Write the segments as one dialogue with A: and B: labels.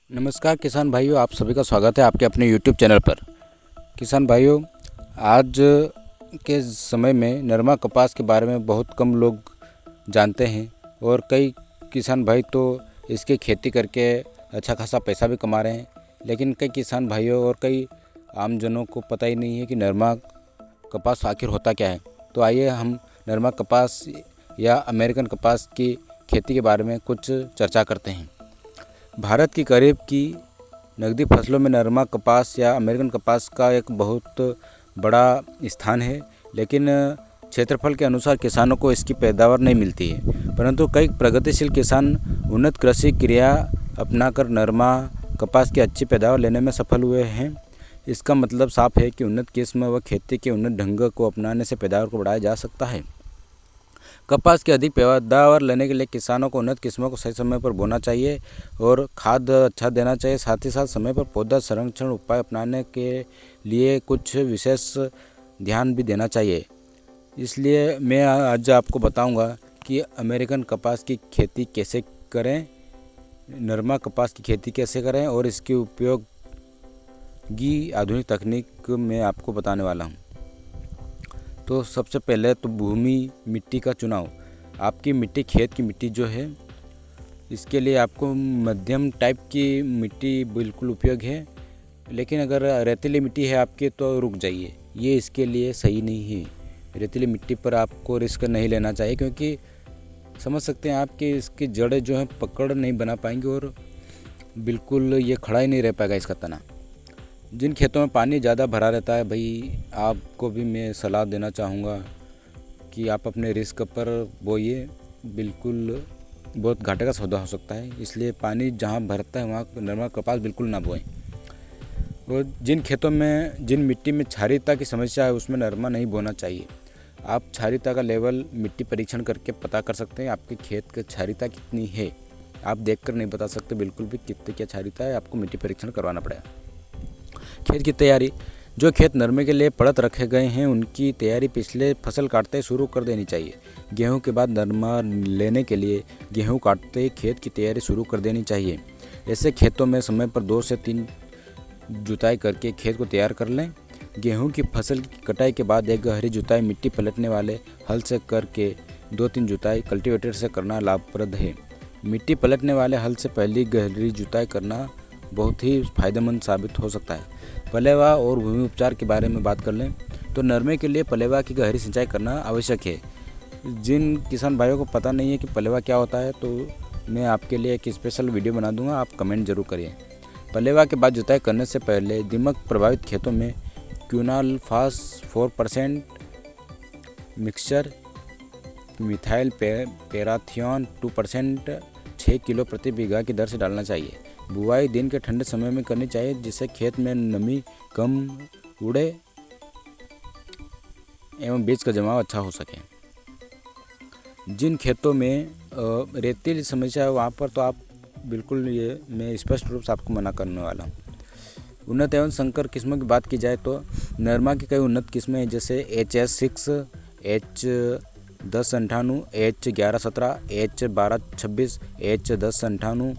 A: नमस्कार किसान भाइयों, आप सभी का स्वागत है आपके अपने YouTube चैनल पर। किसान भाइयों, आज के समय में नरमा कपास के बारे में बहुत कम लोग जानते हैं और कई किसान भाई तो इसकी खेती करके अच्छा खासा पैसा भी कमा रहे हैं, लेकिन कई किसान भाइयों और कई आमजनों को पता ही नहीं है कि नरमा कपास आखिर होता क्या है। तो आइए हम नरमा कपास या अमेरिकन कपास की खेती के बारे में कुछ चर्चा करते हैं। भारत की करीब की नकदी फसलों में नरमा कपास या अमेरिकन कपास का एक बहुत बड़ा स्थान है, लेकिन क्षेत्रफल के अनुसार किसानों को इसकी पैदावार नहीं मिलती है। परंतु कई प्रगतिशील किसान उन्नत कृषि क्रिया अपनाकर नरमा कपास की अच्छी पैदावार लेने में सफल हुए हैं। इसका मतलब साफ है कि उन्नत किस्म व खेती के उन्नत ढंग को अपनाने से पैदावार को बढ़ाया जा सकता है। कपास की अधिक पैदावार लेने के लिए किसानों को उन्नत किस्मों को सही समय पर बोना चाहिए और खाद अच्छा देना चाहिए। साथ ही साथ समय पर पौधा संरक्षण उपाय अपनाने के लिए कुछ विशेष ध्यान भी देना चाहिए। इसलिए मैं आज आपको बताऊंगा कि अमेरिकन कपास की खेती कैसे करें, नरमा कपास की खेती कैसे करें और इसके उपयोगी आधुनिक तकनीक मैं आपको बताने वाला हूँ। तो सबसे पहले तो भूमि मिट्टी का चुनाव। आपकी मिट्टी, खेत की मिट्टी जो है, इसके लिए आपको मध्यम टाइप की मिट्टी बिल्कुल उपयोग है, लेकिन अगर रेतीली मिट्टी है आपकी तो रुक जाइए, ये इसके लिए सही नहीं है। रेतीली मिट्टी पर आपको रिस्क नहीं लेना चाहिए, क्योंकि समझ सकते हैं आप कि इसकी जड़ें जो हैं पकड़ नहीं बना पाएंगी और बिल्कुल ये खड़ा ही नहीं रह पाएगा इसका तना। जिन खेतों में पानी ज़्यादा भरा रहता है, भाई आपको भी मैं सलाह देना चाहूँगा कि आप अपने रिस्क पर बोइए, बिल्कुल बहुत घाटे का सौदा हो सकता है। इसलिए पानी जहाँ भरता है वहाँ नरमा कपास बिल्कुल ना बोएं। और जिन खेतों में, जिन मिट्टी में क्षारीयता की समस्या है, उसमें नरमा नहीं बोना चाहिए। आप क्षारीयता का लेवल मिट्टी परीक्षण करके पता कर सकते हैं आपके खेत की क्षारीयता कितनी है। आप देखकर नहीं बता सकते बिल्कुल भी कितनी क्या क्षारीयता है, आपको मिट्टी परीक्षण करवाना पड़ेगा। खेत की तैयारी। जो खेत नरमे के लिए पड़त रखे गए हैं उनकी तैयारी पिछले फसल काटते शुरू कर देनी चाहिए। गेहूं के बाद नरमा लेने के लिए गेहूं काटते ही खेत की तैयारी शुरू कर देनी चाहिए। ऐसे खेतों में समय पर 2 से 3 जुताई करके खेत को तैयार कर लें। गेहूं की फसल की कटाई के बाद एक गहरी जुताई मिट्टी पलटने वाले हल से करके 2-3 जुताई कल्टीवेटर से करना लाभप्रद है। मिट्टी पलटने वाले हल से पहली गहरी जुताई करना बहुत ही फायदेमंद साबित हो सकता है। पलेवा और भूमि उपचार के बारे में बात कर लें तो नरमे के लिए पलेवा की गहरी सिंचाई करना आवश्यक है। जिन किसान भाइयों को पता नहीं है कि पलेवा क्या होता है, तो मैं आपके लिए एक स्पेशल वीडियो बना दूंगा, आप कमेंट जरूर करिए। पलेवा के बाद जुताई करने से पहले दीमक प्रभावित खेतों में quinalphos 4% mixture, methyl parathion 2% 6 kilo प्रति बीघा की दर से डालना चाहिए। बुआई दिन के ठंडे समय में करनी चाहिए, जिससे खेत में नमी कम उड़े एवं बीज का जमाव अच्छा हो सके। जिन खेतों में रेतीली समस्या है वहाँ पर तो आप बिल्कुल, ये मैं स्पष्ट रूप से आपको मना करने वाला हूँ। उन्नत एवं संकर किस्मों की बात की जाए तो नरमा की कई उन्नत किस्में हैं, जैसे HS6, H1098, H1117, H1226, H1098,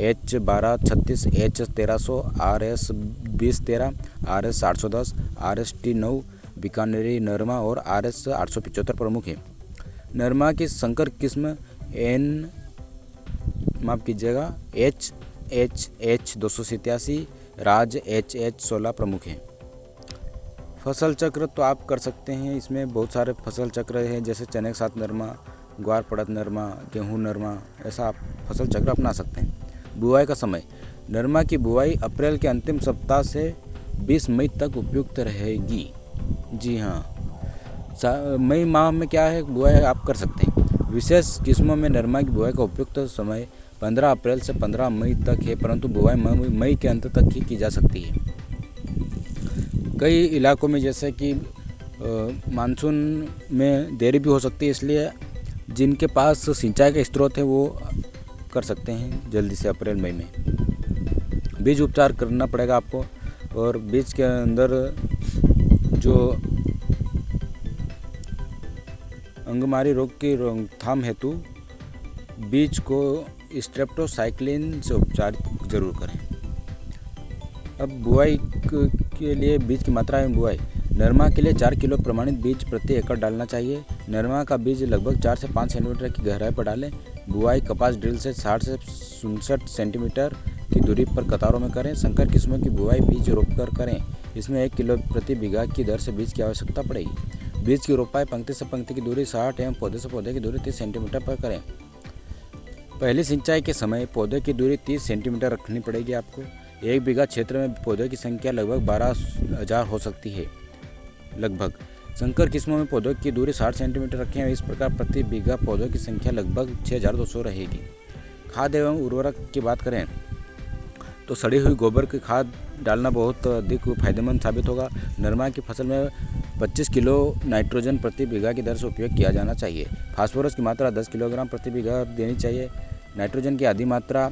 A: H1236, H1300, RS2013, RS810, RST9 बीकानेरी नरमा और RS875 प्रमुख है। नरमा की संकर किस्म HH287, राज HH16 प्रमुख है। फसल चक्र तो आप कर सकते हैं, इसमें बहुत सारे फसल चक्र हैं, जैसे चने के साथ नरमा, ग्वार पड़त नरमा, गेहूँ नरमा, ऐसा आप फसल चक्र अपना सकते हैं। बुआई का समय। नरमा की बुआई अप्रैल के अंतिम सप्ताह से 20 मई तक उपयुक्त रहेगी। जी हाँ, मई माह में क्या है, बुआई आप कर सकते हैं। विशेष किस्मों में नरमा की बुआई का उपयुक्त समय 15 अप्रैल से 15 मई तक है, परंतु बुआई मई के अंत तक ही की जा सकती है। कई इलाकों में जैसे कि मानसून में देरी भी हो सकती है, इसलिए जिनके पास सिंचाई का स्रोत है वो कर सकते हैं जल्दी से अप्रैल मई में। बीज उपचार करना पड़ेगा आपको, और बीज के अंदर जो अंगमारी रोग की रोकथाम हेतु बीज को स्ट्रेप्टोसाइक्लिन से उपचार जरूर करें। अब बुआई के लिए बीज की मात्रा एवं बुआई। नरमा के लिए 4 किलो प्रमाणित बीज प्रति एकड़ डालना चाहिए। नरमा का बीज लगभग 4 से 5 सेंटीमीटर की गहराई पर डालें। बुआई कपास ड्रिल से 60 से 67 सेंटीमीटर की दूरी पर कतारों में करें। संकर किस्मों की बुआई बीज रोपकर करें। इसमें 1 किलो प्रति बीघा की दर से बीज की आवश्यकता पड़ेगी। बीज की रोपाई पंक्ति से पंक्ति की दूरी 60 एवं पौधे से पौधे की दूरी 30 सेंटीमीटर पर करें। पहली सिंचाई के समय पौधे की दूरी 30 सेंटीमीटर रखनी पड़ेगी आपको। 1 बीघा क्षेत्र में पौधों की संख्या लगभग 12,000 हो सकती है। लगभग संकर किस्मों में पौधों की दूरी 60 सेंटीमीटर रखें। इस प्रकार प्रति बीघा पौधों की संख्या लगभग 6,200 रहेगी। खाद एवं उर्वरक की बात करें तो सड़ी हुई गोबर की खाद डालना बहुत अधिक फायदेमंद साबित होगा। नरमा की फसल में 25 किलो नाइट्रोजन प्रति बीघा की दर से उपयोग किया जाना चाहिए। फास्फोरस की मात्रा 10 किलोग्राम प्रति बीघा देनी चाहिए। नाइट्रोजन की आधी मात्रा,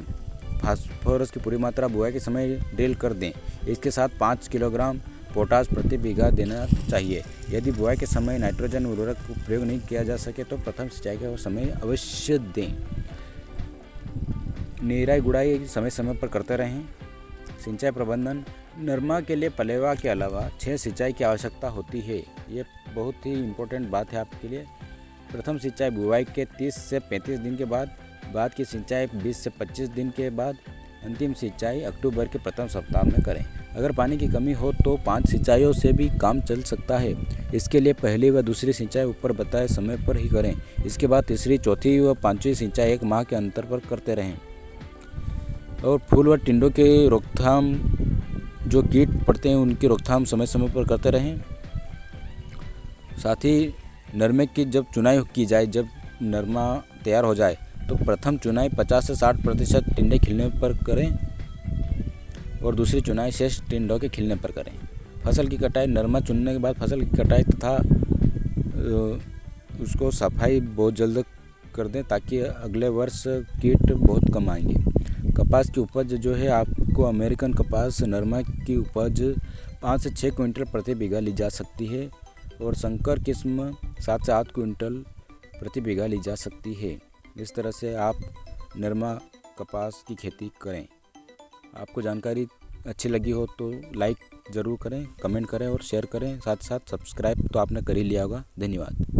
A: फास्फोरस की पूरी मात्रा बुआई के समय ड्रिल कर दें। इसके साथ 5 किलोग्राम पोटाश प्रति बीघा देना चाहिए। यदि बुआई के समय नाइट्रोजन उर्वरक का प्रयोग नहीं किया जा सके तो प्रथम सिंचाई के समय अवश्य दें। निराई गुड़ाई समय समय पर करते रहें। सिंचाई प्रबंधन। नरमा के लिए पलेवा के अलावा 6 सिंचाई की आवश्यकता होती है। ये बहुत ही इम्पोर्टेंट बात है आपके लिए। प्रथम सिंचाई बुआई के 30 से 35 दिन के बाद की सिंचाई 20 से 25 दिन के बाद, अंतिम सिंचाई अक्टूबर के प्रथम सप्ताह में करें। अगर पानी की कमी हो तो 5 सिंचाइयों से भी काम चल सकता है। इसके लिए पहली व दूसरी सिंचाई ऊपर बताए समय पर ही करें। इसके बाद तीसरी, चौथी व 5वीं सिंचाई 1 माह के अंतर पर करते रहें। और फूल व टिंडों के रोकथाम, जो कीट पड़ते हैं उनकी रोकथाम समय समय पर करते रहें। साथ ही नरमे की जब चुनाई की जाए, जब नरमा तैयार हो जाए तो प्रथम चुनाई 50 से 60% टिंडे खिलने पर करें और दूसरी चुनाई शेष टिंडों के खिलने पर करें। फसल की कटाई। नरमा चुनने के बाद फसल की कटाई तथा उसको सफाई बहुत जल्द कर दें ताकि अगले वर्ष कीट बहुत कम आएंगे। कपास की उपज जो है आपको अमेरिकन कपास नरमा की उपज 5 से 6 क्विंटल प्रति बीघा ली जा सकती है और संकर किस्म 7 से 8 क्विंटल प्रति बीघा ली जा सकती है। इस तरह से आप नरमा कपास की खेती करें। आपको जानकारी अच्छी लगी हो तो लाइक ज़रूर करें, कमेंट करें और शेयर करें। साथ साथ सब्सक्राइब तो आपने कर ही लिया होगा। धन्यवाद।